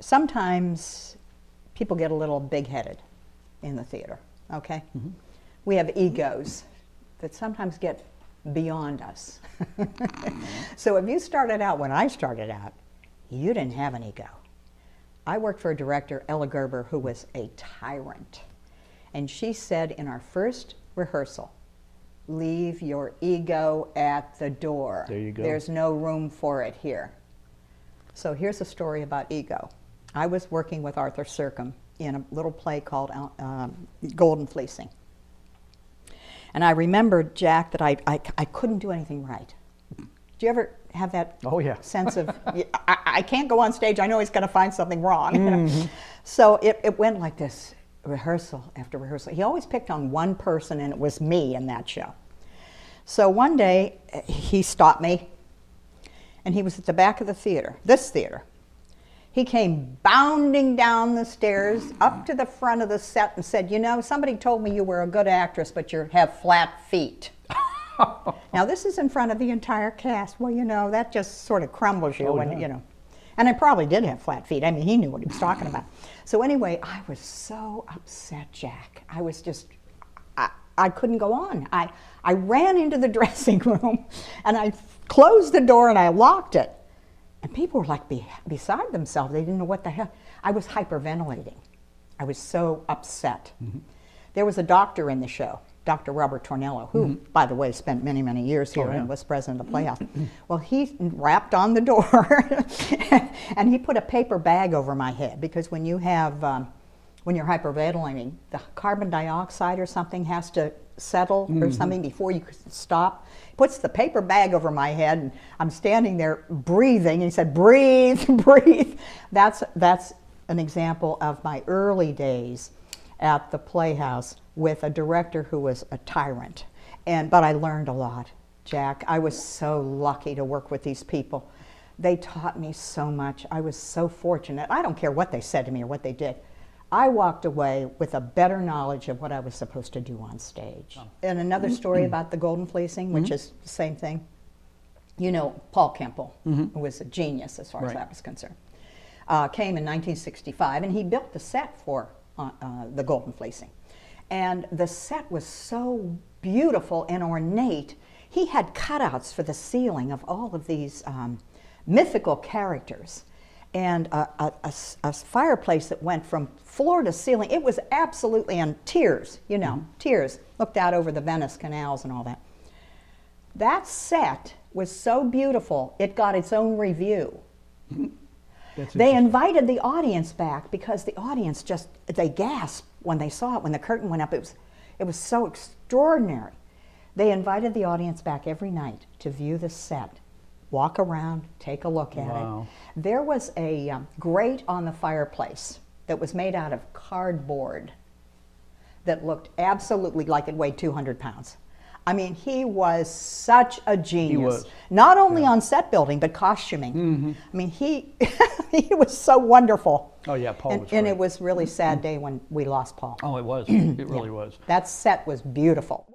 sometimes people get a little big-headed in the theater, okay? We have egos that sometimes get beyond us. So if you started out, when I started out, you didn't have an ego. I worked for a director, Ella Gerber, who was a tyrant. And she said in our first rehearsal, leave your ego at the door. There you go. There's no room for it here. So here's a story about ego. I was working with Arthur Sercombe in a little play called Golden Fleecing. And I remembered, Jack, that I couldn't do anything right. Do you ever have that sense of, I can't go on stage, I know he's going to find something wrong. You know? So it went like this, rehearsal after rehearsal. He always picked on one person, and it was me in that show. So one day, he stopped me, and he was at the back of the theater, this theater. He came bounding down the stairs up to the front of the set and said, you know, somebody told me you were a good actress, but you have flat feet. Now, this is in front of the entire cast. Well, you know, that just sort of crumbles you when, you know. And I probably did have flat feet. I mean, he knew what he was talking about. So anyway, I was so upset, Jack. I was just, I couldn't go on. I ran into the dressing room, and I closed the door, and I locked it. And people were like beside themselves. They didn't know what the hell. I was hyperventilating. I was so upset. There was a doctor in the show, Dr. Robert Tornello, who, by the way, spent many, many years here and was president of the Playhouse. Well, he rapped on the door, and he put a paper bag over my head, because when you have, when you're hyperventilating, the carbon dioxide or something has to settle or something before you stop. He puts the paper bag over my head, and I'm standing there breathing, and he said, breathe, breathe. That's an example of my early days at the Playhouse with a director who was a tyrant. But I learned a lot, Jack. I was so lucky to work with these people. They taught me so much. I was so fortunate. I don't care what they said to me or what they did. I walked away with a better knowledge of what I was supposed to do on stage. And another story about the Golden Fleecing, which is the same thing. You know, Paul Kemple, who was a genius as far as that was concerned, came in 1965, and he built the set for the Golden Fleecing. And the set was so beautiful and ornate. He had cutouts for the ceiling of all of these mythical characters, and a fireplace that went from floor to ceiling. It was absolutely on tiers, you know, tiers, looked out over the Venice canals and all that. That set was so beautiful, it got its own review. They invited the audience back, because the audience just, they gasped when they saw it, when the curtain went up. It was so extraordinary. They invited the audience back every night to view the set, walk around, take a look at it. There was a grate on the fireplace that was made out of cardboard that looked absolutely like it weighed 200 pounds. I mean, he was such a genius. He was. Not only on set building, but costuming. I mean, he was so wonderful. Oh yeah, Paul was great. And it was really a sad day when we lost Paul. Oh, it was. It really was. That set was beautiful.